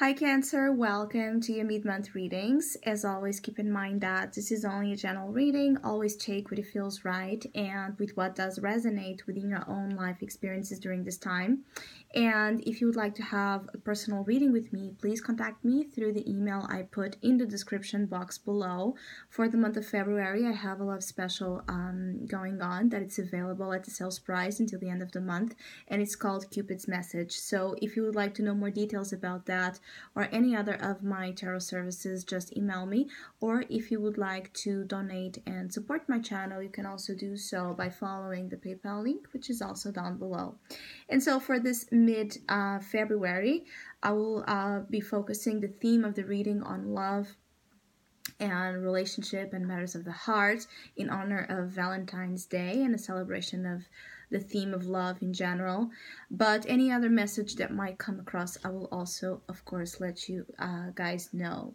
Hi Cancer, welcome to your mid-month readings. As always, keep in mind that this is only a general reading. Always take what it feels right and with what does resonate within your own life experiences during this time. And if you would like to have a personal reading with me, please contact me through the email I put in the description box below. For the month of February, I have a lot of special going on that it's available at the sales price until the end of the month, and it's called Cupid's Message. So if you would like to know more details about that, or any other of my tarot services, just email me. Or if you would like to donate and support my channel, you can also do so by following the PayPal link, which is also down below. And so for this mid-February, I will be focusing the theme of the reading on love and relationship and matters of the heart in honor of Valentine's Day and a celebration of the theme of love in general. But any other message that might come across, I will also, of course, let you guys know.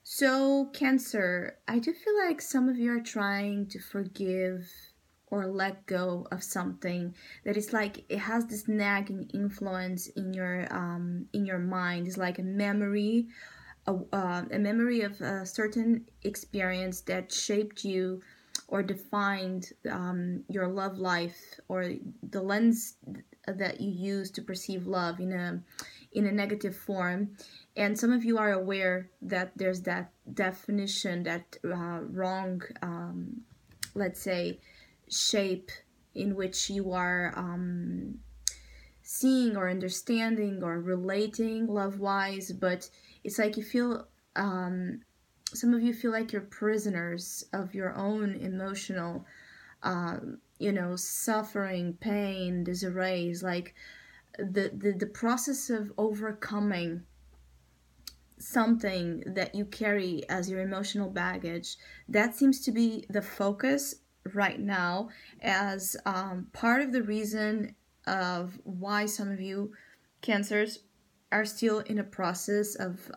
So, Cancer, I do feel like some of you are trying to forgive or let go of something that is like it has this nagging influence in your mind. It's like a memory of a certain experience that shaped you or defined your love life, or the lens that you use to perceive love in a negative form. And some of you are aware that there's that definition, that wrong, let's say, shape in which you are seeing or understanding or relating love-wise, but it's like you feel, some of you feel like you're prisoners of your own emotional, suffering, pain, disarray. Like the process of overcoming something that you carry as your emotional baggage, that seems to be the focus right now, as part of the reason of why some of you Cancers are still in a process of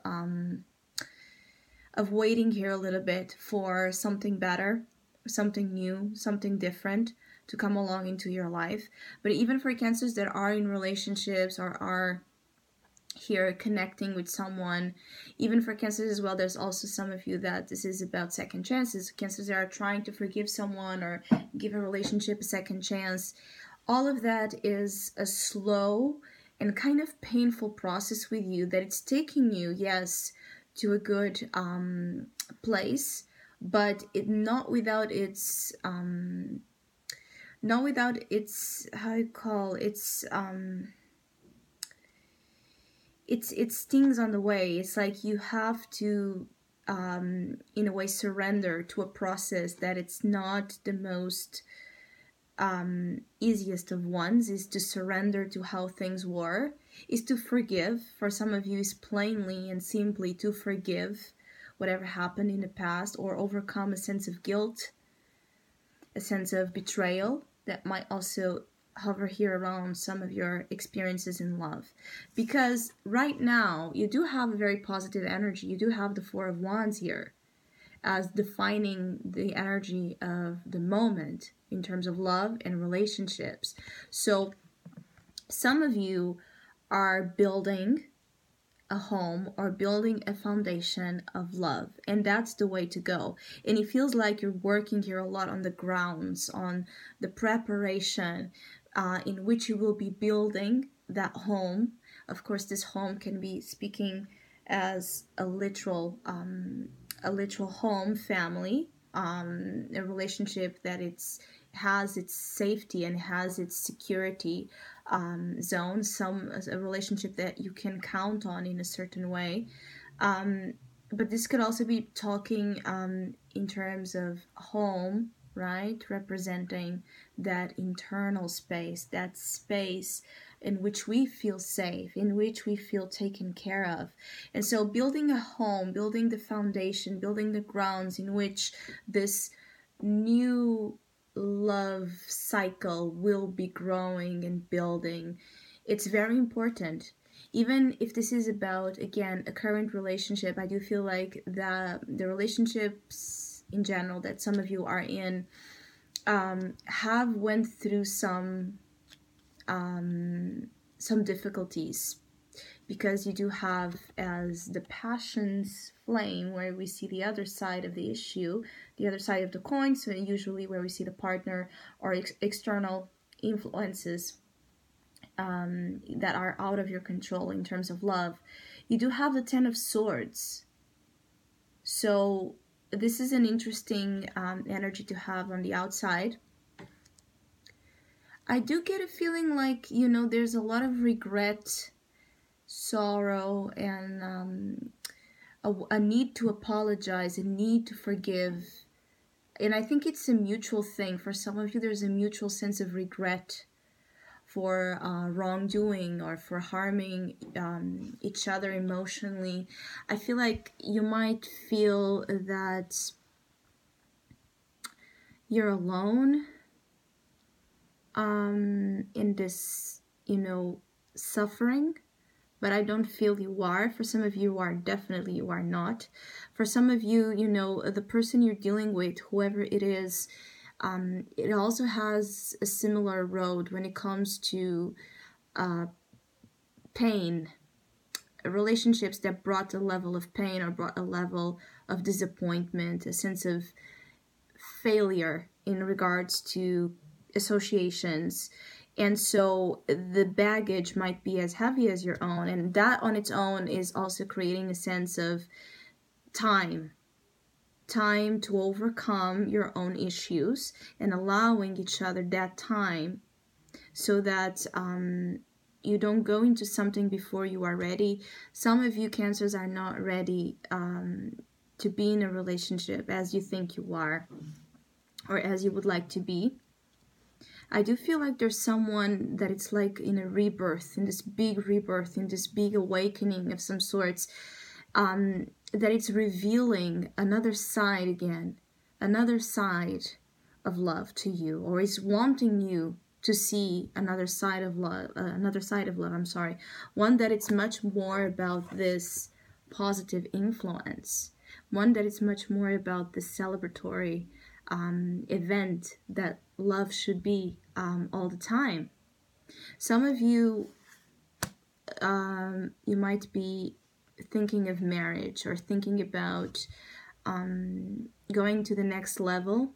waiting here a little bit for something better, something new, something different to come along into your life. But even for Cancers that are in relationships or are here connecting with someone, even for Cancers as well, there's also some of you that this is about second chances. Cancers that are trying to forgive someone or give a relationship a second chance. All of that is a slow and kind of painful process with you, that it's taking you, yes, to a good place, but not without its how you call it's things on the way. It's like you have to in a way surrender to a process that it's not the most easiest of ones, is to surrender to how things were, is to forgive. For some of you, is plainly and simply to forgive whatever happened in the past, or overcome a sense of guilt, a sense of betrayal that might also hover here around some of your experiences in love. Because right now you do have a very positive energy. You do have the Four of Wands here as defining the energy of the moment in terms of love and relationships. So some of you are building a home or building a foundation of love, and that's the way to go. And it feels like you're working here a lot on the grounds, on the preparation in which you will be building that home. Of course, this home can be speaking as a literal home, family, a relationship that has its safety and has its security zone, a relationship that you can count on in a certain way. But this could also be talking in terms of home, right? Representing that internal space, that space in which we feel safe, in which we feel taken care of. And so building a home, building the foundation, building the grounds in which this new love cycle will be growing and building, it's very important. Even if this is about, again, a current relationship, I do feel like the relationships in general that some of you are in have went through some difficulties, because you do have as the passions flame, where we see the other side of the issue, the other side of the coin, so usually where we see the partner or external influences that are out of your control in terms of love. You do have the Ten of Swords. So this is an interesting energy to have on the outside. I do get a feeling like, you know, there's a lot of regret, sorrow, and a need to apologize, a need to forgive. And I think it's a mutual thing. For some of you, there's a mutual sense of regret for wrongdoing or for harming each other emotionally. I feel like you might feel that you're alone in this, you know, suffering, but I don't feel you are. For some of you are, definitely you are not. For some of you, you know, the person you're dealing with, whoever it is, it also has a similar road when it comes to pain, relationships that brought a level of pain or brought a level of disappointment, a sense of failure in regards to associations. And so the baggage might be as heavy as your own, and that on its own is also creating a sense of time to overcome your own issues and allowing each other that time, so that you don't go into something before you are ready. Some of you Cancers are not ready to be in a relationship as you think you are, or as you would like to be. I do feel like there's someone that it's like in a rebirth, in this big rebirth, in this big awakening of some sorts, that it's revealing another side again, another side of love to you, or is wanting you to see another side of love, one that it's much more about this positive influence, one that it's much more about the celebratory event that love should be all the time. Some of you, you might be thinking of marriage or thinking about going to the next level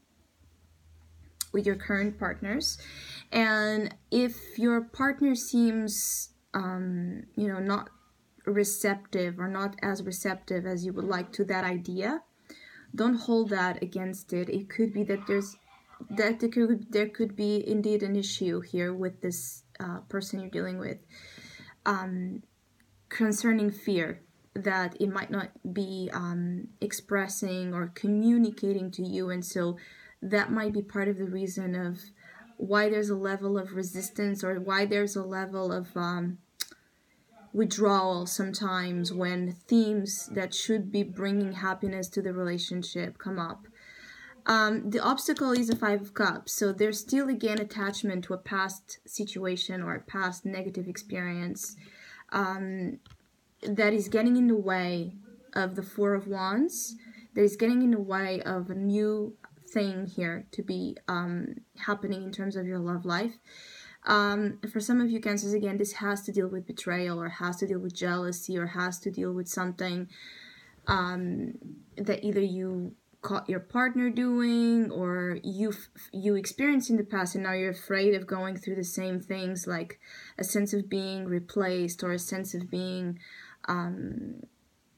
with your current partners. And if your partner seems, you know, not receptive or not as receptive as you would like to that idea, don't hold that against it. It could be that there could be indeed an issue here with this person you're dealing with, concerning fear that it might not be expressing or communicating to you, and so that might be part of the reason of why there's a level of resistance, or why there's a level of withdrawal sometimes when themes that should be bringing happiness to the relationship come up. The obstacle is a Five of Cups, so there's still again attachment to a past situation or a past negative experience that is getting in the way of the Four of Wands, that is getting in the way of a new thing here to be happening in terms of your love life. For some of you Cancers, again, this has to deal with betrayal, or has to deal with jealousy, or has to deal with something that either you caught your partner doing, or you experienced in the past, and now you're afraid of going through the same things, like a sense of being replaced, or a sense of being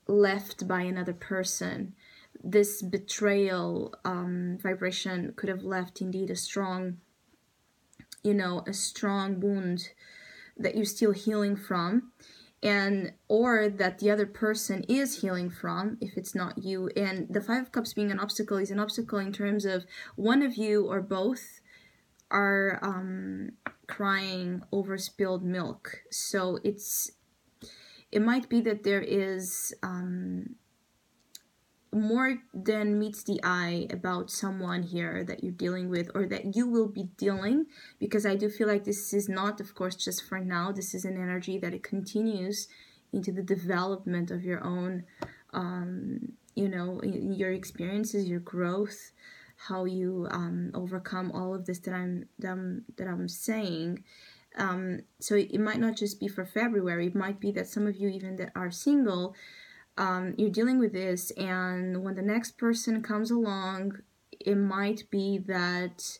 left by another person. This betrayal vibration could have left indeed a strong, you know, a strong wound that you're still healing from, and or that the other person is healing from if it's not you. And the Five of Cups being an obstacle is an obstacle in terms of one of you or both are crying over spilled milk. So it might be that there is more than meets the eye about someone here that you're dealing with, or that you will be dealing, because I do feel like this is not, of course, just for now. This is an energy that it continues into the development of your own, you know, your experiences, your growth, how you overcome all of this that I'm saying. So it might not just be for February. It might be that some of you, even that are single, you're dealing with this, and when the next person comes along, it might be that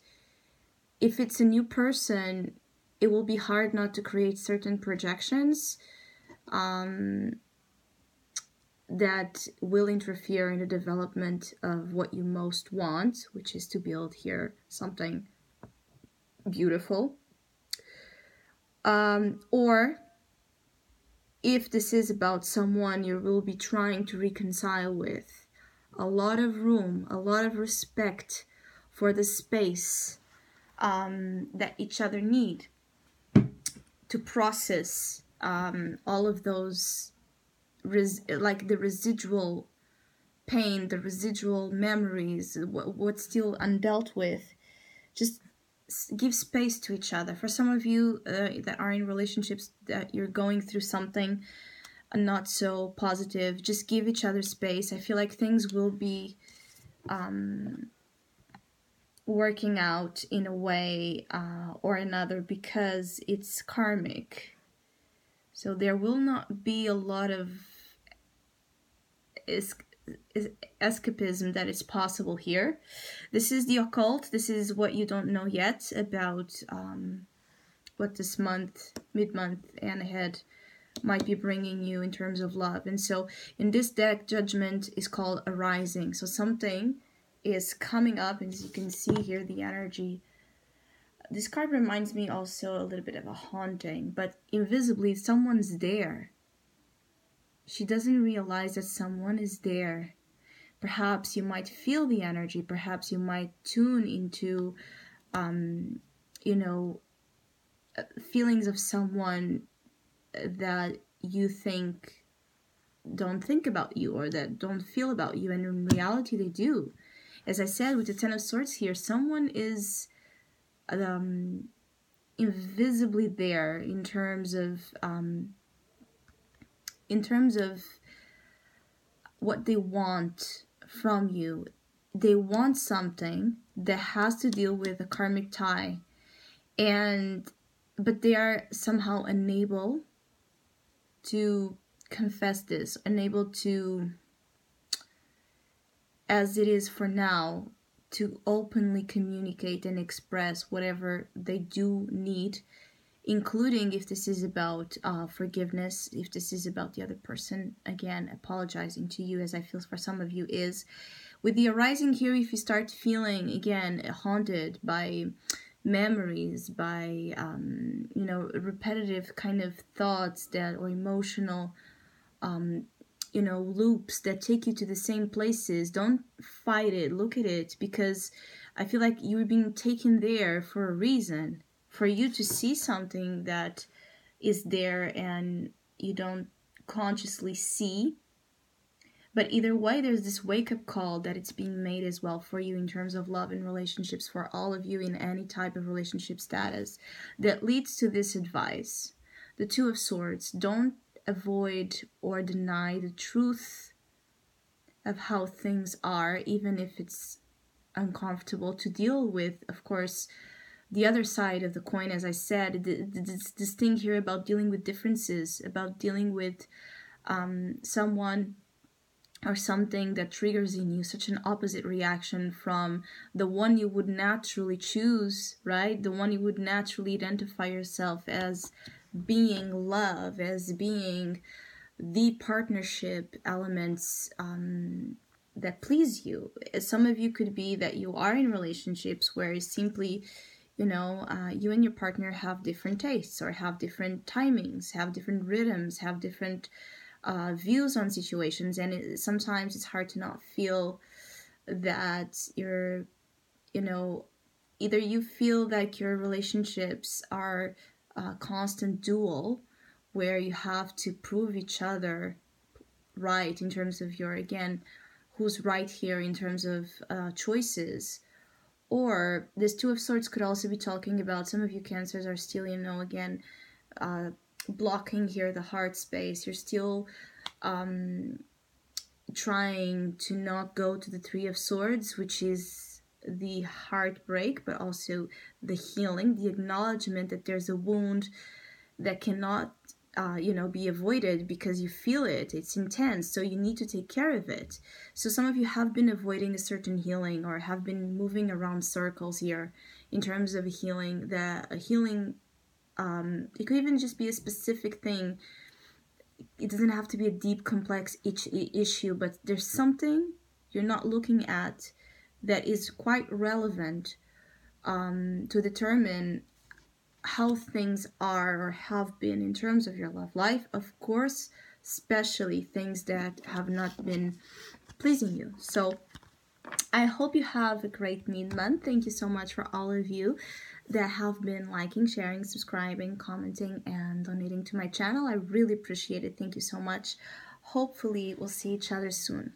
if it's a new person, it will be hard not to create certain projections that will interfere in the development of what you most want, which is to build here something beautiful. Or if this is about someone you will be trying to reconcile with, a lot of room, a lot of respect for the space that each other need to process all of those, like the residual pain, the residual memories, what's still undealt with. Just give space to each other. For some of you that are in relationships that you're going through something not so positive, just give each other space. I feel like things will be working out in a way or another, because it's karmic. So there will not be a lot of escapism that is possible here. This is the occult. This is what you don't know yet about what this month, mid-month and ahead, might be bringing you in terms of love. And so in this deck, Judgment is called arising. So something is coming up, and as you can see here, the energy. This card reminds me also a little bit of a haunting, but invisibly someone's there. She doesn't realize that someone is there. Perhaps you might feel the energy. Perhaps you might tune into, feelings of someone that you think don't think about you, or that don't feel about you, and in reality they do. As I said, with the Ten of Swords here, someone is invisibly there in terms of what they want from you. They want something that has to deal with a karmic tie, but they are somehow unable to confess this, unable to, as it is for now, to openly communicate and express whatever they do need, including if this is about forgiveness, if this is about the other person, again, apologizing to you, as I feel for some of you is. With the arising here, if you start feeling, again, haunted by memories, by, repetitive kind of thoughts that, or emotional, loops that take you to the same places, don't fight it, look at it, because I feel like you're being taken there for a reason, for you to see something that is there and you don't consciously see. But either way, there's this wake-up call that it's being made as well for you in terms of love and relationships, for all of you in any type of relationship status, that leads to this advice. The Two of Swords. Don't avoid or deny the truth of how things are, even if it's uncomfortable to deal with. Of course, the other side of the coin, as I said, this thing here about dealing with differences, about dealing with someone or something that triggers in you such an opposite reaction from the one you would naturally choose, right? The one you would naturally identify yourself as being love, as being the partnership elements that please you. Some of you could be that you are in relationships where it's simply, you and your partner have different tastes, or have different timings, have different rhythms, have different views on situations, and sometimes it's hard to not feel that you're, either you feel like your relationships are a constant duel where you have to prove each other right in terms of your, again, who's right here in terms of choices. Or this Two of Swords could also be talking about some of you Cancers are still, again, blocking here the heart space. You're still trying to not go to the Three of Swords, which is the heartbreak, but also the healing, the acknowledgement that there's a wound that cannot be avoided because you feel it. It's intense, so you need to take care of it. So some of you have been avoiding a certain healing or have been moving around circles here in terms of healing. It could even just be a specific thing. It doesn't have to be a deep, complex issue, but there's something you're not looking at that is quite relevant to determine how things are or have been in terms of your love life. Of course, especially things that have not been pleasing you. So I hope you have a great mid-month. Thank you so much for all of you that have been liking, sharing, subscribing, commenting, and donating to my channel. I really appreciate it. Thank you so much. Hopefully, we'll see each other soon.